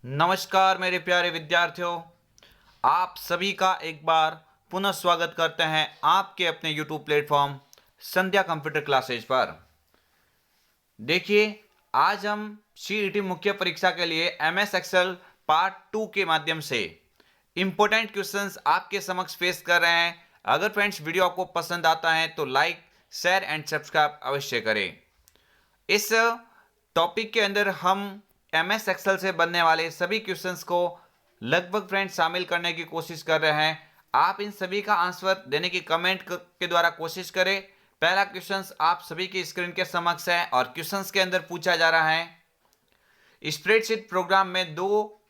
नमस्कार मेरे प्यारे विद्यार्थियों, आप सभी का एक बार पुनः स्वागत करते हैं आपके अपने YouTube प्लेटफॉर्म संध्या कंप्यूटर क्लासेज पर। देखिए, आज हम CET मुख्य परीक्षा के लिए MS एक्सेल पार्ट 2 के माध्यम से इंपॉर्टेंट क्वेश्चंस आपके समक्ष पेश कर रहे हैं। अगर फ्रेंड्स वीडियो आपको पसंद आता है तो लाइक, शेयर एंड सब्सक्राइब अवश्य करें। इस टॉपिक के अंदर हम MS एक्सेल से बनने वाले सभी क्वेश्चंस को लगभग फ्रेंड्स शामिल करने की कोशिश कर रहे हैं। आप इन सभी का आंसर देने की कमेंट के द्वारा कोशिश करें। पहला क्वेश्चंस आप सभी की स्क्रीन के समक्ष है और क्वेश्चंस के अंदर पूछा जा रहा है, स्प्रेडशीट प्रोग्राम में दो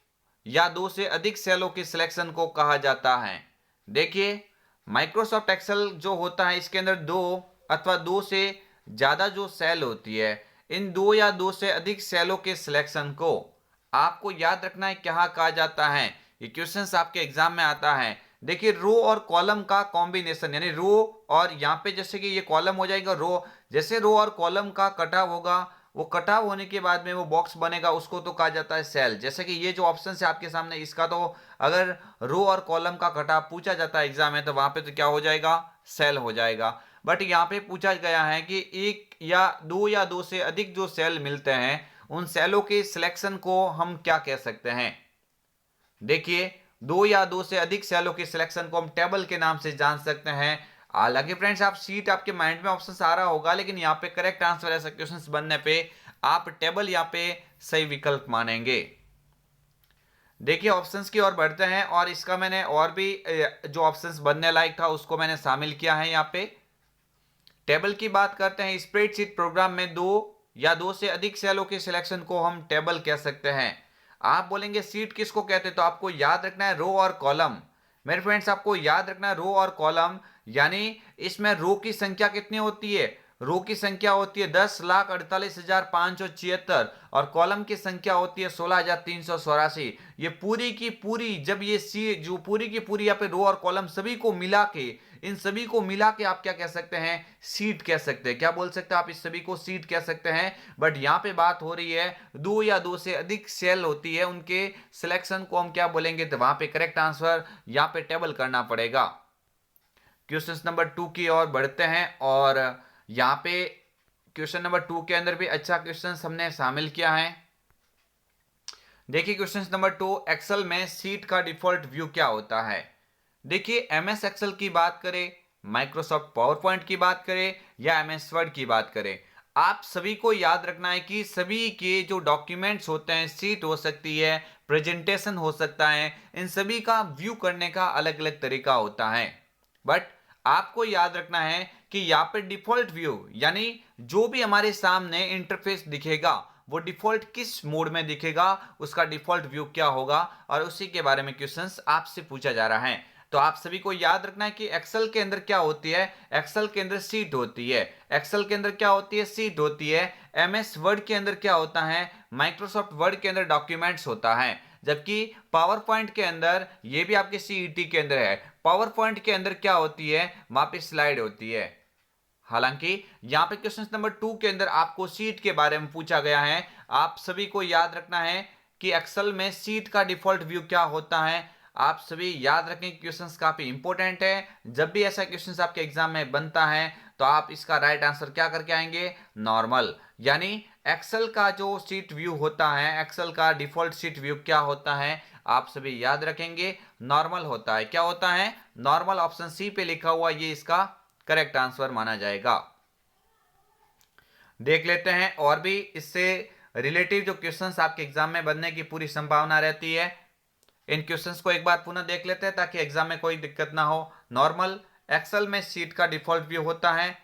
या दो से अधिक सेलों की सिलेक्शन को कहा जाता है। देखिए, माइक्रोसॉफ्ट एक्सेल जो होता है इसके अंदर दो अथवा दो से ज्यादा जो सेल होती है, इन दो या दो से अधिक सेलों के सिलेक्शन को आपको याद रखना है क्या कहा जाता है। ये क्वेश्चंस आपके एग्जाम में आता है। देखिए, रो और कॉलम का कॉम्बिनेशन, यानी रो और यहाँ पे जैसे कि ये कॉलम हो जाएगा, रो जैसे रो और कॉलम का कटाव होगा, वो कटाव होने के बाद में वो बॉक्स बनेगा, उसको तो कहा जाता है सेल। जैसे कि ये जो ऑप्शन है आपके सामने, इसका तो अगर रो और कॉलम का कटाव पूछा जाता है एग्जाम में तो वहां पे तो क्या हो जाएगा, सेल हो जाएगा। बट यहाँ पे पूछा गया है कि एक या दो से अधिक जो सेल मिलते हैं, उन सेलों के सिलेक्शन को हम क्या कह सकते हैं। देखिए, दो या दो से अधिक सेलों के सिलेक्शन को हम टेबल के नाम से जान सकते हैं। हालांकि फ्रेंड्स, आप सीट आपके माइंड में ऑप्शन आ रहा होगा, लेकिन यहाँ पे करेक्ट आंसर ऐसा क्वेश्चन बनने पे आप टेबल यहाँ पे सही विकल्प मानेंगे। देखिए, ऑप्शंस की ओर बढ़ते हैं और इसका मैंने और भी जो ऑप्शंस बनने लायक था उसको मैंने शामिल किया है। यहाँ पे टेबल की बात करते हैं। स्प्रेडशीट प्रोग्राम में दो या दो से अधिक सेलों के सिलेक्शन को हम टेबल कह सकते हैं। आप बोलेंगे सीट किसको कहते हैं, तो आपको याद रखना है रो और कॉलम। मेरे फ्रेंड्स, आपको याद रखना है रो और कॉलम, यानी इसमें रो की संख्या कितनी होती है, रो की संख्या होती है 10,48,576 और कॉलम की संख्या होती है 16,384। ये पूरी की पूरी, जब ये सी जो पूरी की पूरी यहाँ पे रो और कॉलम सभी को मिला के, इन सभी को मिला के आप क्या कह सकते हैं, सीट कह सकते हैं। क्या बोल सकते हैं आप, इस सभी को सीट कह सकते हैं। बट यहाँ पे बात हो रही है दो या दो से अधिक सेल होती है, उनके सिलेक्शन को हम क्या बोलेंगे, तो वहां पे करेक्ट आंसर यहाँ पे टेबल करना पड़ेगा। क्वेश्चन नंबर 2 की ओर बढ़ते हैं और यहाँ पे क्वेश्चन नंबर 2 के अंदर भी अच्छा क्वेश्चन हमने शामिल किया है। देखिए, क्वेश्चन नंबर 2, एक्सेल में सीट का डिफॉल्ट व्यू क्या होता है। देखिए, MS एक्सेल की बात करें, माइक्रोसॉफ्ट पावर पॉइंट की बात करें या MS वर्ड की बात करें, आप सभी को याद रखना है कि सभी के जो डॉक्यूमेंट्स होते हैं, सीट हो सकती है, प्रेजेंटेशन हो सकता है, इन सभी का व्यू करने का अलग अलग तरीका होता है। बट आपको याद रखना है कि यहाँ पे डिफॉल्ट व्यू, यानी जो भी हमारे सामने इंटरफेस दिखेगा वो डिफॉल्ट किस मोड में दिखेगा, उसका डिफॉल्ट व्यू क्या होगा, और उसी के बारे में क्वेश्चंस आपसे पूछा जा रहा है। तो आप सभी को याद रखना है कि एक्सेल के अंदर क्या होती है, एक्सेल के अंदर सीट होती है। एक्सेल के अंदर क्या होती है, सीट होती है। MS वर्ड के अंदर क्या होता है, माइक्रोसॉफ्ट वर्ड के अंदर डॉक्यूमेंट्स होता है। जबकि पावर पॉइंट के अंदर, ये भी आपके CET के अंदर है, पावर पॉइंट के अंदर क्या होती है, वहां पे स्लाइड होती है। हालांकि यहां पे क्वेश्चन नंबर 2 के अंदर आपको सीट के बारे में पूछा गया है। आप सभी को याद रखना है कि एक्सेल में सीट का डिफॉल्ट व्यू क्या होता है। आप सभी याद रखें, क्वेश्चंस काफी इंपॉर्टेंट है। जब भी ऐसा क्वेश्चंस आपके एग्जाम में बनता है तो आप इसका राइट आंसर क्या करके आएंगे, नॉर्मल। यानी एक्सेल का जो सीट व्यू होता है, एक्सेल का डिफॉल्ट सीट व्यू क्या होता है, आप सभी याद रखेंगे, नॉर्मल होता है। क्या होता है, नॉर्मल। ऑप्शन सी पे लिखा हुआ ये इसका करेक्ट आंसर माना जाएगा। देख लेते हैं और भी इससे रिलेटिव जो क्वेश्चंस आपके एग्जाम में बनने की पूरी संभावना रहती है। इन क्वेश्चंस को एक बार पुनः देख लेते हैं ताकि एग्जाम में कोई दिक्कत ना हो। नॉर्मल एक्सेल में सीट का डिफॉल्ट व्यू होता है।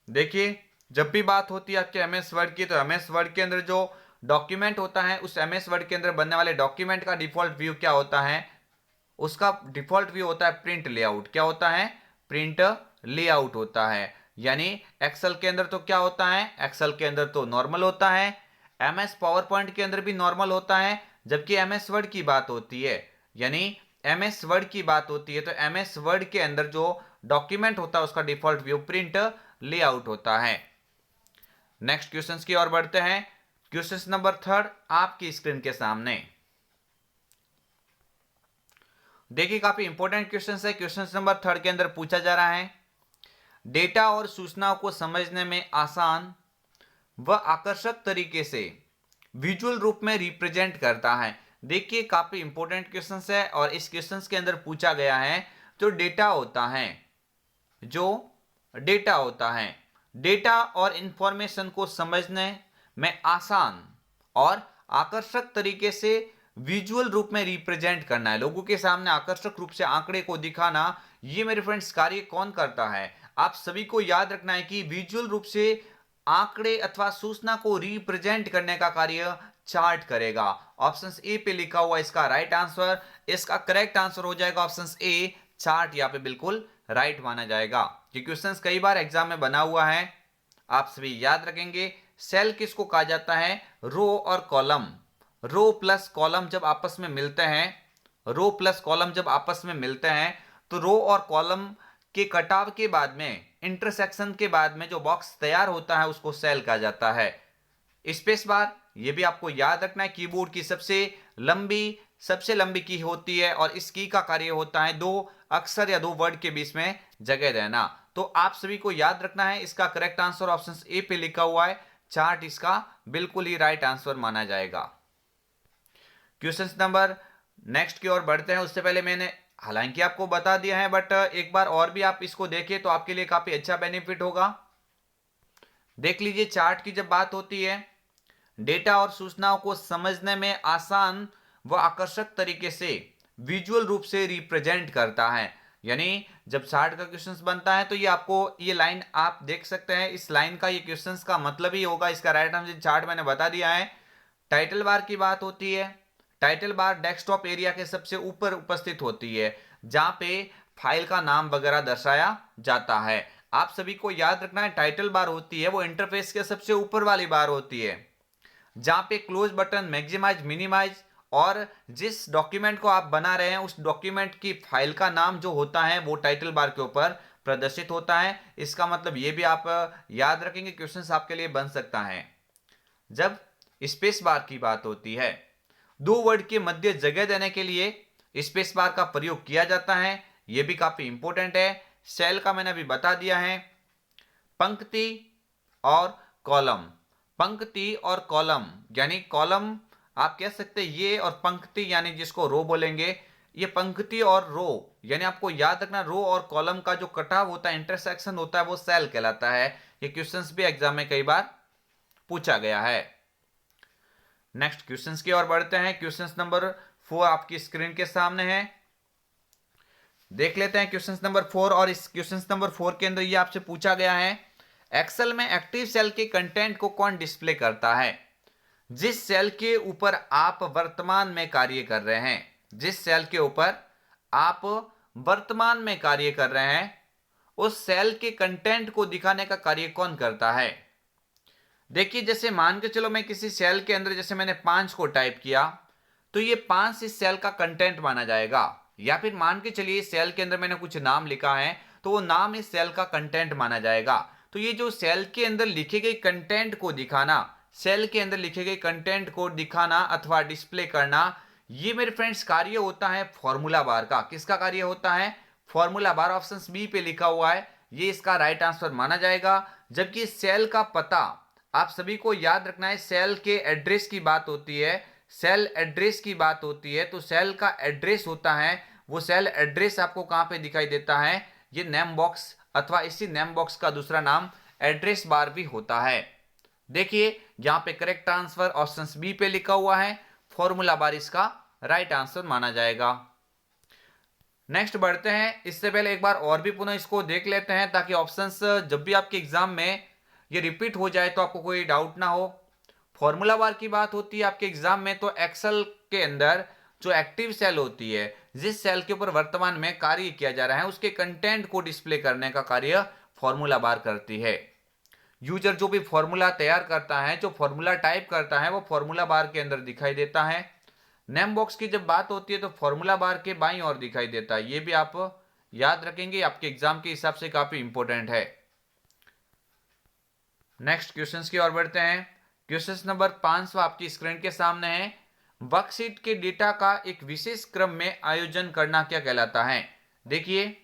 देखिए, जब भी बात होती है आपके MS वर्ड की, तो MS वर्ड के अंदर जो डॉक्यूमेंट होता है, उस MS वर्ड के अंदर बनने वाले डॉक्यूमेंट का डिफॉल्ट व्यू क्या होता है, उसका डिफॉल्ट व्यू होता है प्रिंट लेआउट। क्या होता है, प्रिंट लेआउट होता है। यानी एक्सेल के अंदर तो क्या होता है, एक्सेल के अंदर तो नॉर्मल होता है। MS पावर पॉइंट के अंदर भी नॉर्मल होता है। जबकि MS वर्ड की बात होती है, यानी MS वर्ड की बात होती है, तो MS वर्ड के अंदर जो डॉक्यूमेंट होता है उसका डिफॉल्ट व्यू प्रिंट लेआउट होता है। नेक्स्ट क्वेश्चन की ओर बढ़ते हैं। क्वेश्चन नंबर 3 आपकी स्क्रीन के सामने। देखिए काफी इंपॉर्टेंट क्वेश्चन है। क्वेश्चन नंबर 3 के अंदर पूछा जा रहा है, डेटा और सूचनाओं को समझने में आसान व आकर्षक तरीके से विजुअल रूप में रिप्रेजेंट करता है। देखिए काफी इंपॉर्टेंट क्वेश्चन है और इस क्वेश्चन के अंदर पूछा गया है जो डेटा होता है, डेटा और इंफॉर्मेशन को समझने में आसान और आकर्षक तरीके से विजुअल रूप में रिप्रेजेंट करना है, लोगों के सामने आकर्षक रूप से आंकड़े को दिखाना। ये मेरे फ्रेंड्स कार्य कौन करता है? आप सभी को याद रखना है कि विजुअल रूप से आंकड़े अथवा सूचना को रिप्रेजेंट करने का कार्य चार्ट करेगा। ऑप्शन ए पे लिखा हुआ इसका राइट आंसर, इसका करेक्ट आंसर हो जाएगा ऑप्शन ए, चार्ट। यहाँ पे बिल्कुल राइट माना जाएगा। ये क्वेश्चंस कई बार एग्जाम में बना हुआ है, आप सभी याद रखेंगे। सेल किसको कहा जाता है? रो और कॉलम। रो प्लस कॉलम जब आपस में मिलते हैं, तो रो और कॉलम के कटाव के बाद में, इंटरसेक्शन के बाद में जो बॉक्स तैयार होता है उसको सेल कहा जाता है। स्पेस बार, ये भी आपको याद रखना है, कीबोर्ड की सबसे लंबी की होती है और इस की का कार्य होता है दो अक्षर या दो वर्ड के बीच में जगह रहना। तो आप सभी को याद रखना है, इसका करेक्ट आंसर ऑप्शन ए पे लिखा हुआ है, चार्ट इसका बिल्कुल ही राइट आंसर माना जाएगा। क्वेश्चन नंबर नेक्स्ट की ओर बढ़ते हैं। उससे पहले मैंने हालांकि आपको बता दिया है, बट एक बार और भी आप इसको देखिए तो आपके लिए काफी अच्छा बेनिफिट होगा। देख लीजिए, चार्ट की जब बात होती है, डेटा और सूचनाओं को समझने में आसान व आकर्षक तरीके से विजुअल रूप से रिप्रेजेंट करता है। यानी जब चार्ट का क्वेश्चंस बनता है तो ये आपको, ये लाइन आप देख सकते हैं, इस लाइन का ये क्वेश्चंस का मतलब ही होगा। इसका राइट आंसर चार्ट मैंने बता दिया है। टाइटल बार की बात होती है, टाइटल बार डेस्कटॉप एरिया के सबसे ऊपर उपस्थित होती है, जहां पे फाइल का नाम वगैरह दर्शाया जाता है। आप सभी को याद रखना है, टाइटल बार होती है वो इंटरफेस के सबसे ऊपर वाली बार होती है, जहां पे क्लोज बटन, मैक्सिमाइज, मिनिमाइज और जिस डॉक्यूमेंट को आप बना रहे हैं उस डॉक्यूमेंट की फाइल का नाम जो होता है वो टाइटल बार के ऊपर प्रदर्शित होता है। इसका मतलब ये भी आप याद रखेंगे, क्वेश्चंस आपके लिए बन सकता है। जब स्पेस बार की बात होती है, दो वर्ड के मध्य जगह देने के लिए स्पेस बार का प्रयोग किया जाता है, यह भी काफी इंपॉर्टेंट है। सेल का मैंने अभी बता दिया है। पंक्ति और कॉलम, पंक्ति और कॉलम यानी कॉलम आप कह सकते हैं ये, और पंक्ति यानी जिसको रो बोलेंगे, ये पंक्ति और रो यानी आपको याद रखना, रो और कॉलम का जो कटाव होता है, इंटरसेक्शन होता है, वो सेल कहलाता है। ये क्वेश्चंस भी एग्जाम में कई बार पूछा गया है। नेक्स्ट क्वेश्चंस की ओर बढ़ते हैं। क्वेश्चंस नंबर 4 आपकी स्क्रीन के सामने है, देख लेते हैं क्वेश्चंस नंबर 4। और इस क्वेश्चंस नंबर 4 के अंदर ये आपसे पूछा गया है, एक्सेल में एक्टिव सेल के कंटेंट को कौन डिस्प्ले करता है? जिस सेल के ऊपर आप वर्तमान में कार्य कर रहे हैं, जिस सेल के ऊपर आप वर्तमान में कार्य कर रहे हैं, उस सेल के कंटेंट को दिखाने का कार्य कौन करता है? देखिए, जैसे मान के चलो मैं किसी सेल के अंदर, जैसे मैंने 5 को टाइप किया, तो ये 5 इस सेल का कंटेंट माना जाएगा। या फिर मान के चलिए सेल के अंदर मैंने कुछ नाम लिखा है, तो वो नाम इस सेल का कंटेंट माना जाएगा। तो ये जो सेल के अंदर लिखे गए कंटेंट को दिखाना, सेल के अंदर लिखे गए कंटेंट को दिखाना अथवा डिस्प्ले करना, ये मेरे फ्रेंड्स कार्य होता है फॉर्मूला बार का। किसका कार्य होता है? Formula bar. ऑप्शन बी पे लिखा हुआ है, ये इसका राइट आंसर माना जाएगा। जबकि सेल का पता, आप सभी को याद रखना है, सेल के एड्रेस की बात होती है, सेल एड्रेस की बात होती है, तो सेल का एड्रेस होता है, वो सेल एड्रेस आपको कहां पे दिखाई देता है? ये नेम बॉक्स अथवा इसी नेम बॉक्स का दूसरा नाम एड्रेस बार भी होता है। देखिए यहां पे करेक्ट आंसर ऑप्शन बी पे लिखा हुआ है, फॉर्मूला बार इसका राइट आंसर माना जाएगा। नेक्स्ट बढ़ते हैं। इससे पहले एक बार और भी पुनः इसको देख लेते हैं, ताकि ऑप्शंस जब भी आपके एग्जाम में ये रिपीट हो जाए तो आपको कोई डाउट ना हो। फॉर्मूला बार की बात होती है आपके एग्जाम में, तो एक्सेल के अंदर जो एक्टिव सेल होती है, जिस सेल के ऊपर वर्तमान में कार्य किया जा रहा है, उसके कंटेंट को डिस्प्ले करने का कार्य फॉर्मूला बार करती है। यूजर जो भी फॉर्मूला तैयार करता है, जो फॉर्मूला टाइप करता है, वो फॉर्मूला बार के अंदर दिखाई देता है। नेम बॉक्स की जब बात होती है तो फॉर्मूला बार के बाईं ओर दिखाई देता है। ये भी आप याद रखेंगे, आपके एग्जाम के हिसाब से काफी इंपॉर्टेंट है। नेक्स्ट क्वेश्चंस की ओर बढ़ते हैं। क्वेश्चंस नंबर 5 आपकी स्क्रीन के सामने है, वर्कशीट के डेटा का एक विशेष क्रम में आयोजन करना क्या कहलाता है? देखिए,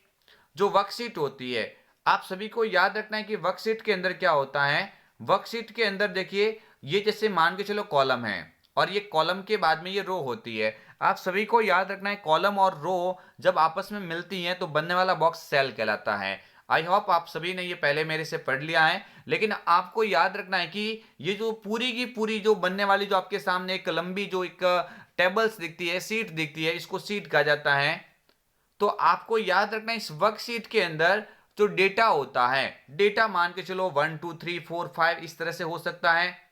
जो वर्कशीट होती है, आप सभी को याद रखना है कि वर्कशीट के अंदर क्या होता है। वर्कशीट के अंदर देखिए, ये जैसे मान के चलो कॉलम है और ये कॉलम के बाद में ये रो होती है। आप सभी को याद रखना है, कॉलम और रो जब आपस में मिलती हैं तो बनने वाला बॉक्स सेल कहलाता है। आई होप आप सभी ने ये पहले मेरे से पढ़ लिया है, लेकिन आपको याद रखना है कि ये जो पूरी की पूरी जो बनने वाली जो आपके सामने एक लंबी जो एक टेबल्स दिखती है, सीट दिखती है, इसको सीट कहा जाता है। तो आपको याद रखना है इस वर्कशीट के अंदर जो डेटा होता है, डेटा मान के चलो 1 2 3 4 5 इस तरह से हो सकता है,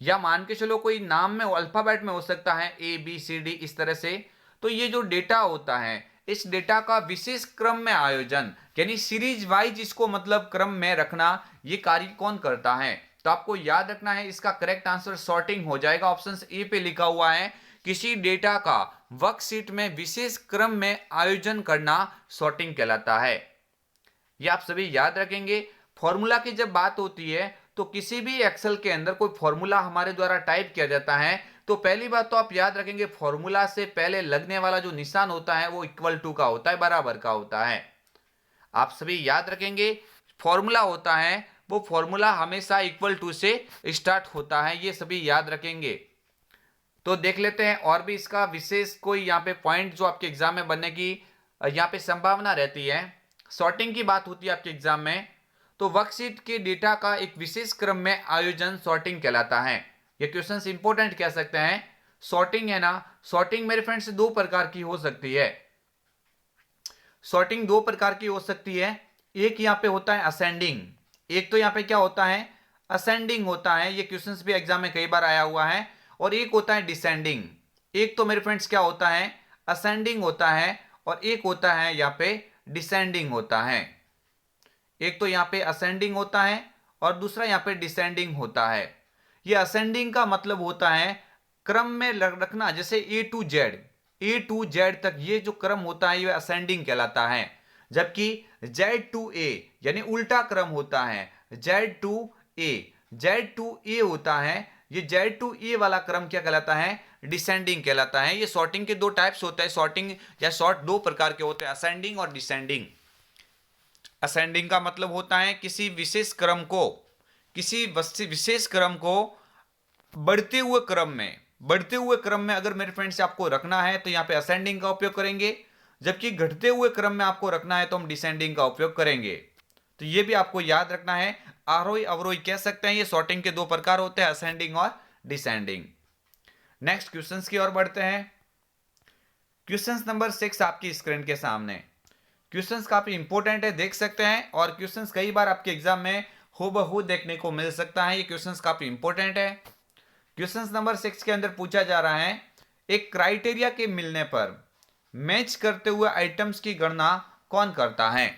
या मान के चलो कोई नाम में अल्फाबेट में हो सकता है, ए बी सी डी इस तरह से। तो ये जो डेटा होता है, इस डेटा का विशेष क्रम में आयोजन यानी सीरीज वाइज इसको मतलब क्रम में रखना, ये कार्य कौन करता है? तो आपको याद रखना है, इसका करेक्ट आंसर सॉर्टिंग हो जाएगा। ऑप्शन ए पे लिखा हुआ है, किसी डेटा का वर्कशीट में विशेष क्रम में आयोजन करना सॉर्टिंग कहलाता है। ये आप सभी याद रखेंगे। फॉर्मूला की जब बात होती है तो किसी भी एक्सेल के अंदर कोई फॉर्मूला हमारे द्वारा टाइप किया जाता है तो पहली बात तो आप याद रखेंगे, फॉर्मूला से पहले लगने वाला जो निशान होता है वो इक्वल टू का होता है, बराबर का होता है। आप सभी याद रखेंगे, फॉर्मूला होता है वो फॉर्मूला हमेशा इक्वल टू से स्टार्ट होता है, ये सभी याद रखेंगे। तो देख लेते हैं और भी इसका विशेष कोई यहाँ पे पॉइंट जो आपके एग्जाम में बनने की यहाँ पे संभावना रहती है। सॉर्टिंग की बात होती है आपके एग्जाम में, तो वर्कशीट के डेटा का एक विशेष क्रम में आयोजन सॉर्टिंग कहलाता है। ये क्वेश्चंस इंपॉर्टेंट कह सकते हैं। सॉर्टिंग है ना, सॉर्टिंग मेरे फ्रेंड्स दो प्रकार की हो सकती है। सॉर्टिंग दो प्रकार की हो सकती है। एक यहाँ पे होता है असेंडिंग, एक तो यहाँ पे क्या होता है असेंडिंग होता है, ये क्वेश्चंस भी एग्जाम में कई बार आया हुआ है। और एक होता है डिसेंडिंग। एक तो मेरे फ्रेंड्स क्या होता है असेंडिंग होता है और एक होता है यहाँ पे डिसेंडिंग होता है। एक तो यहाँ पे असेंडिंग होता है और दूसरा यहाँ पे डिसेंडिंग होता है। ये असेंडिंग का मतलब होता है क्रम में रखना, जैसे ए टू जेड तक ये जो क्रम होता है ये असेंडिंग कहलाता है। जबकि जेड टू ए यानी उल्टा क्रम होता है, जेड टू ए होता है, ये जेड टू ए वाला क्रम क्या कहलाता है डिसेंडिंग कहलाता है। ये सॉर्टिंग के दो टाइप्स होते हैं, सॉर्टिंग या सॉर्ट दो प्रकार के होते हैं, असेंडिंग और डिसेंडिंग। असेंडिंग का मतलब होता है किसी विशेष क्रम को बढ़ते हुए क्रम में अगर मेरे फ्रेंड्स आपको रखना है तो यहाँ पे असेंडिंग का उपयोग करेंगे, जबकि घटते हुए क्रम में आपको रखना है तो हम डिसेंडिंग का उपयोग करेंगे। तो ये भी आपको याद रखना है, आरोही अवरोही कह सकते हैं। ये सॉर्टिंग के दो प्रकार होते हैं, असेंडिंग और डिसेंडिंग। नेक्स्ट क्वेश्चंस की ओर बढ़ते हैं। क्वेश्चंस नंबर 6 आपकी स्क्रीन के सामने। क्वेश्चंस काफी इंपॉर्टेंट है, देख सकते हैं, और क्वेश्चंस कई बार आपके एग्जाम में हूबहू देखने को मिल सकता है। ये क्वेश्चंस काफी इंपॉर्टेंट है। क्वेश्चंस नंबर 6 के अंदर पूछा जा रहा है, एक क्राइटेरिया के मिलने पर मैच करते हुए आइटम्स की गणना कौन करता है?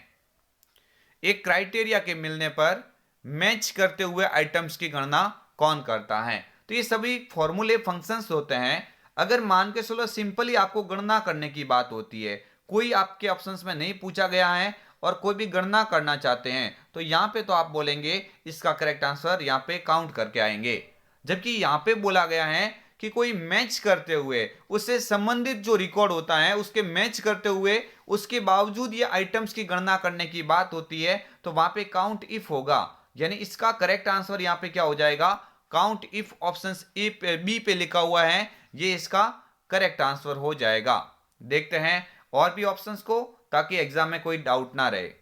एक क्राइटेरिया के मिलने पर मैच करते हुए आइटम्स की गणना कौन करता है? तो ये सभी फॉर्मूले फंक्शंस होते हैं। अगर मान के चलो सिंपली आपको गणना करने की बात होती है, कोई आपके ऑप्शंस में नहीं पूछा गया है और कोई भी गणना करना चाहते हैं तो यहाँ पे तो आप बोलेंगे इसका करेक्ट आंसर यहाँ पे काउंट करके आएंगे। जबकि यहाँ पे बोला गया है कि कोई मैच करते हुए उससे संबंधित जो रिकॉर्ड होता है उसके मैच करते हुए उसके बावजूद ये आइटम्स की गणना करने की बात होती है, तो वहां पे काउंट इफ होगा। यानी इसका करेक्ट आंसर यहाँ पे क्या हो जाएगा count if. Option A B पे लिखा हुआ है, ये इसका करेक्ट आंसर हो जाएगा। देखते हैं और भी ऑप्शंस को ताकि एग्जाम में कोई डाउट ना रहे।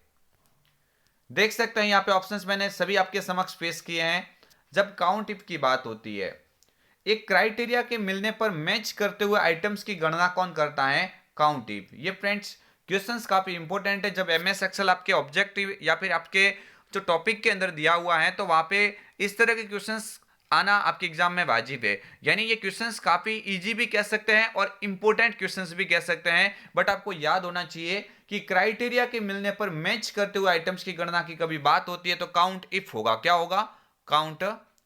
देख सकते हैं यहाँ पे ऑप्शंस मैंने सभी आपके समक्ष पेश किए हैं। जब काउंट इफ की बात होती है, एक क्राइटेरिया के मिलने पर मैच करते हुए आइटम्स की गणना कौन करता है? Count if. ये फ्रेंड्स क्वेश्चंस काफी इंपॉर्टेंट है। जब एमएस एक्सेल आपके ऑब्जेक्टिव या फिर आपके जो टॉपिक के अंदर दिया हुआ है तो वहां पे इस तरह के क्वेश्चंस आना आपके एग्जाम में वाजिब है। यानी ये क्वेश्चंस काफी इजी भी कह सकते हैं और इंपॉर्टेंट क्वेश्चंस भी कह सकते हैं, बट आपको याद होना चाहिए कि क्राइटेरिया के मिलने पर मैच करते हुए आइटम्स की गणना की कभी बात होती है तो काउंट इफ होगा। क्या होगा? काउंट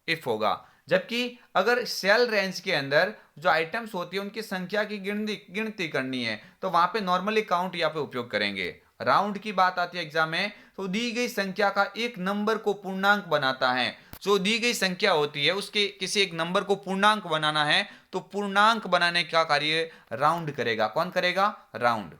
इफ होगा। जबकि अगर सेल रेंज के अंदर जो आइटम्स होती है उनकी संख्या की गिनती करनी है तो वहां पे नॉर्मली काउंट यहाँ पे उपयोग करेंगे। राउंड की बात आती है एग्जाम में तो दी गई संख्या का एक नंबर को पूर्णांक बनाता है, जो दी गई संख्या होती है उसके किसी एक नंबर को पूर्णांक बनाना है तो पूर्णांक बनाने का कार्य राउंड करेगा। कौन करेगा? राउंड।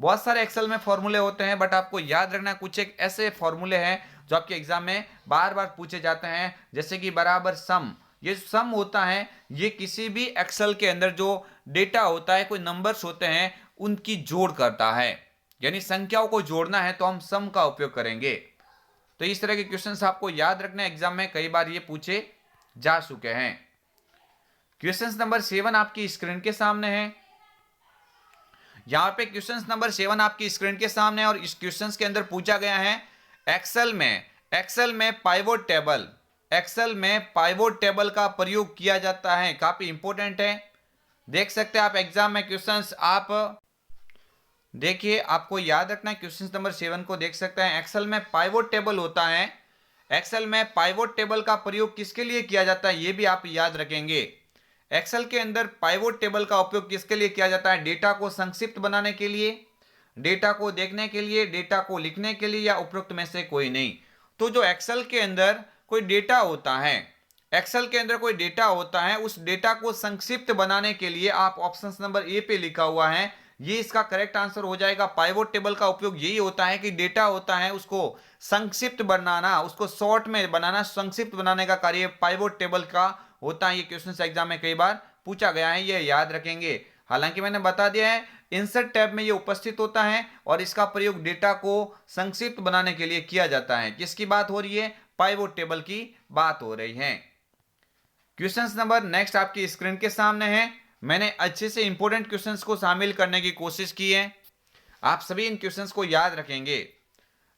बहुत सारे एक्सेल में फॉर्मूले होते हैं, बट आपको याद रखना कुछ एक ऐसे फॉर्मूले हैं जो आपके एग्जाम में बार बार पूछे जाते हैं, जैसे कि बराबर सम। ये सम होता है, ये किसी भी एक्सेल के अंदर जो डेटा होता है, कोई नंबर्स होते हैं, उनकी जोड़ करता है। यानी संख्याओं को जोड़ना है तो हम सम का उपयोग करेंगे। तो इस तरह के क्वेश्चंस आपको याद रखना है, एग्जाम में कई बार ये पूछे जा चुके हैं। क्वेश्चन नंबर 7 आपकी स्क्रीन के सामने है। यहां पे क्वेश्चन नंबर 7 आपकी स्क्रीन के सामने है और इस क्वेश्चन के अंदर पूछा गया है एक्सेल में पाइवोट टेबल, एक्सेल में पाइवोट टेबल का प्रयोग किया जाता है। काफी इंपॉर्टेंट है, देख सकते हैं आप एग्जाम में क्वेश्चंस। आप देखिए, आपको याद रखना है क्वेश्चन नंबर 7 को देख सकते हैं। एक्सेल में पाइवोट टेबल होता है, एक्सेल में पाइवोट टेबल का प्रयोग किसके लिए किया जाता है ये भी आप याद रखेंगे। एक्सेल के अंदर पाइवोट टेबल का उपयोग किसके लिए किया जाता है? डेटा को संक्षिप्त बनाने के लिए, डेटा को देखने के लिए, डेटा को लिखने के लिए, या उपरोक्त में से कोई नहीं। तो जो एक्सेल के अंदर कोई डेटा होता है, एक्सेल के अंदर कोई डेटा होता है, उस डेटा को संक्षिप्त बनाने के लिए आप ऑप्शन नंबर ए पे लिखा हुआ है, ये इसका करेक्ट आंसर हो जाएगा। पाइवोट टेबल का उपयोग यही होता है कि डेटा होता है उसको संक्षिप्त बनाना, उसको शॉर्ट में बनाना, संक्षिप्त बनाने का कार्य पाइवोट टेबल का होता है। ये क्वेश्चन एग्जाम में कई बार पूछा गया है, ये याद रखेंगे। हालांकि मैंने बता दिया है इंसर्ट टैब में ये उपस्थित होता है और इसका प्रयोग डेटा को संक्षिप्त बनाने के लिए किया जाता है। किसकी बात हो रही है? पाइवोट टेबल की बात हो रही है। क्वेश्चन नंबर नेक्स्ट आपकी स्क्रीन के सामने है। मैंने अच्छे से इंपॉर्टेंट क्वेश्चंस को शामिल करने की कोशिश की है, आप सभी इन क्वेश्चंस को याद रखेंगे।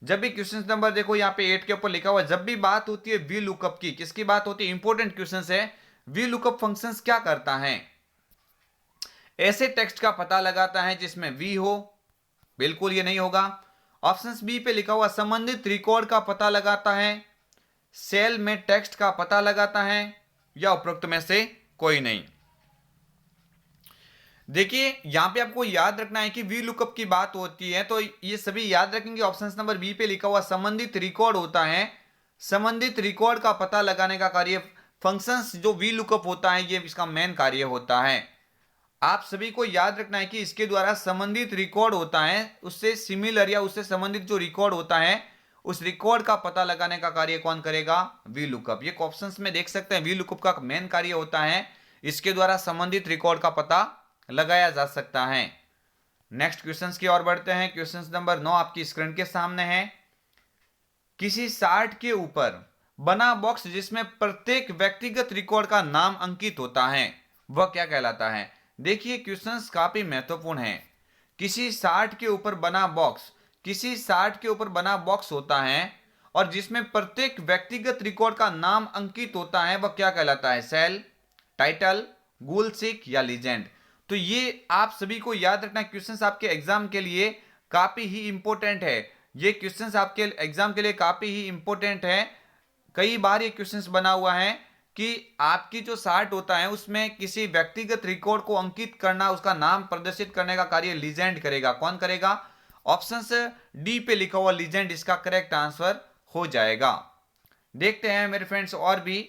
जब भी क्वेश्चन नंबर देखो यहाँ पे 8 के ऊपर लिखा हुआ, जब भी बात होती है वी लुकअप की, किसकी बात होती है? इंपॉर्टेंट क्वेश्चंस है। वी लुकअप फंक्शंस क्या करता है? ऐसे टेक्स्ट का पता लगाता है जिसमें वी हो, बिल्कुल ये नहीं होगा। ऑप्शन बी पे लिखा हुआ संबंधित रिकॉर्ड का पता लगाता है, सेल में टेक्स्ट का पता लगाता है, या उपरोक्त में से कोई नहीं। देखिए यहां पे आपको याद रखना है कि वी लुकअप की बात होती है तो ये सभी याद रखेंगे। ऑप्शन नंबर बी पे लिखा हुआ संबंधित रिकॉर्ड होता है, संबंधित रिकॉर्ड का पता लगाने का कार्य फंक्शंस जो वी लुकअप होता है ये इसका मेन कार्य होता है। आप सभी को याद रखना है कि इसके द्वारा संबंधित रिकॉर्ड होता है, उससे सिमिलर या उससे संबंधित जो रिकॉर्ड होता है उस रिकॉर्ड का पता लगाने का कार्य कौन करेगा? V lookup. ये ऑप्शंस में देख सकते हैं वी लुकअप का मेन कार्य होता है, इसके द्वारा संबंधित रिकॉर्ड का पता लगाया जा सकता है। नेक्स्ट क्वेश्चंस की ओर बढ़ते हैं। क्वेश्चन नंबर 9 आपकी स्क्रीन के सामने है। किसी चार्ट के ऊपर बना बॉक्स जिसमें प्रत्येक व्यक्तिगत रिकॉर्ड का नाम अंकित होता है वह क्या कहलाता है? देखिए क्वेश्चंस काफी महत्वपूर्ण है। किसी चार्ट के ऊपर बना बॉक्स, किसी चार्ट के ऊपर बना बॉक्स होता है और जिसमें प्रत्येक व्यक्तिगत रिकॉर्ड का नाम अंकित होता है वह क्या कहलाता है? सेल, टाइटल, गोल सीक या लीजेंड। तो ये आप सभी को याद रखना, क्वेश्चंस आपके एग्जाम के लिए काफी ही इंपॉर्टेंट है। ये क्वेश्चंस आपके एग्जाम के लिए काफी ही इंपॉर्टेंट है। कई बार ये क्वेश्चंस बना हुआ है कि आपकी जो चार्ट होता है उसमें किसी व्यक्तिगत रिकॉर्ड को अंकित करना, उसका नाम प्रदर्शित करने का कार्य लीजेंड करेगा। कौन करेगा? ऑप्शन डी पे लिखा हुआ लीजेंड इसका करेक्ट आंसर हो जाएगा। देखते हैं मेरे फ्रेंड्स और भी।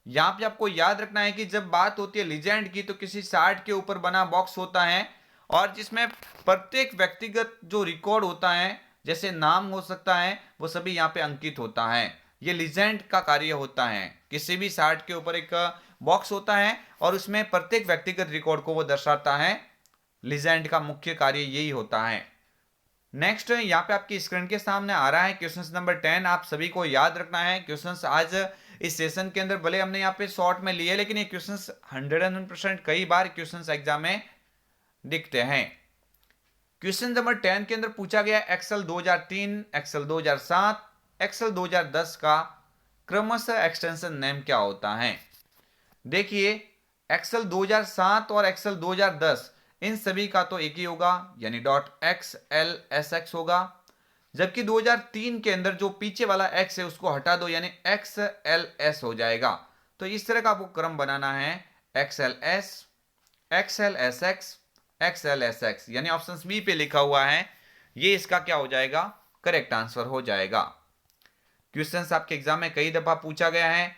यहां पे आपको याद रखना है कि जब बात होती है लीजेंड की तो किसी चार्ट के ऊपर बना बॉक्स होता है और जिसमें प्रत्येक व्यक्तिगत जो रिकॉर्ड होता है, जैसे नाम हो सकता है, वो सभी यहाँ पे अंकित होता है। ये लीजेंड का कार्य होता है। किसी भी चार्ट के ऊपर एक बॉक्स होता है और उसमें प्रत्येक व्यक्तिगत रिकॉर्ड को वो दर्शाता है। लीजेंड का मुख्य कार्य यही होता है। नेक्स्ट यहाँ पे आपकी स्क्रीन के सामने आ रहा है क्वेश्चन नंबर 10। आप सभी को याद रखना है क्वेश्चंस आज इस सेशन के अंदर भले हमने यहाँ पे शॉर्ट में लिए, लेकिन ये क्वेश्चंस 101% कई बार क्वेश्चंस एग्जाम में दिखते हैं। क्वेश्चन नंबर 10 के अंदर पूछा गया एक्सेल 2003, एक्सेल 2007, एक्सेल 2010 का क्रमशः एक्सटेंशन नेम क्या होता है? देखिए एक्सेल 2007 और एक्सेल 2010 इन सभी का तो एक ही होगा, यानी .xlsx होगा। जबकि 2003 के अंदर जो पीछे वाला x है उसको हटा दो, यानी XLS हो जाएगा। तो इस तरह का आपको क्रम बनाना है, XLS, XLSX, XLSX, यानी ऑप्शन बी पे लिखा हुआ है, ये इसका क्या हो जाएगा? करेक्ट आंसर हो जाएगा। क्वेश्चंस आपके एग्जाम में कई दफा पूछा गया है,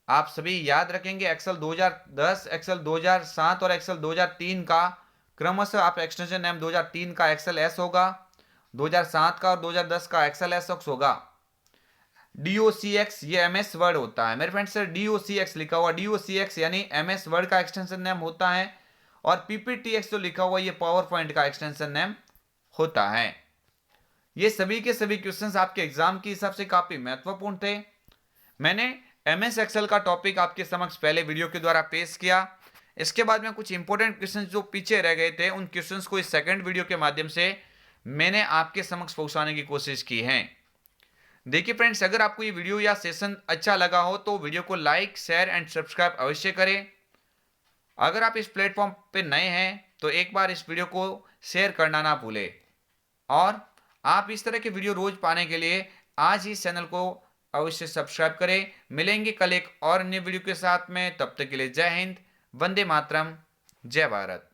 आप सभी याद रखेंगे। एक्सेल 2010, एक्सेल 2007 और एक्सेल 2003 का क्रमशः आप एक्सटेंशन नेम 2003 का एक्सेल एस होगा, 2007 का और 2010 का एक्सेल एस होगा। DOCX ये MS वर्ड होता है मेरे फ्रेंड्स, DOCX लिखा हुआ, DOCX यानी MS वर्ड का एक्सटेंशन नेम होता है, और PPTX जो लिखा हुआ ये पावर पॉइंट का एक्सटेंशन नेम होता है। ये सभी के सभी क्वेश्चंस आपके एग्जाम के हिसाब से काफी महत्वपूर्ण थे। मैंने MS एक्सेल का टॉपिक आपके समक्ष पहले वीडियो के द्वारा पेश किया। इसके बाद में कुछ इंपॉर्टेंट क्वेश्चंस जो पीछे रह गए थे, उन क्वेश्चंस को इस सेकंड वीडियो के माध्यम से मैंने आपके समक्ष पहुंचाने की कोशिश की है। देखिए फ्रेंड्स, अगर आपको ये वीडियो या सेशन अच्छा लगा हो तो वीडियो को लाइक, शेयर एंड सब्सक्राइब अवश्य करें। अगर आप इस प्लेटफॉर्म पे नए हैं तो एक बार इस वीडियो को शेयर करना ना भूलें, और आप इस तरह के वीडियो रोज पाने के लिए आज ही चैनल को अवश्य सब्सक्राइब करें। मिलेंगे कल एक और अन्य वीडियो के साथ में, तब तक के लिए जय हिंद, वंदे मातरम, जय भारत।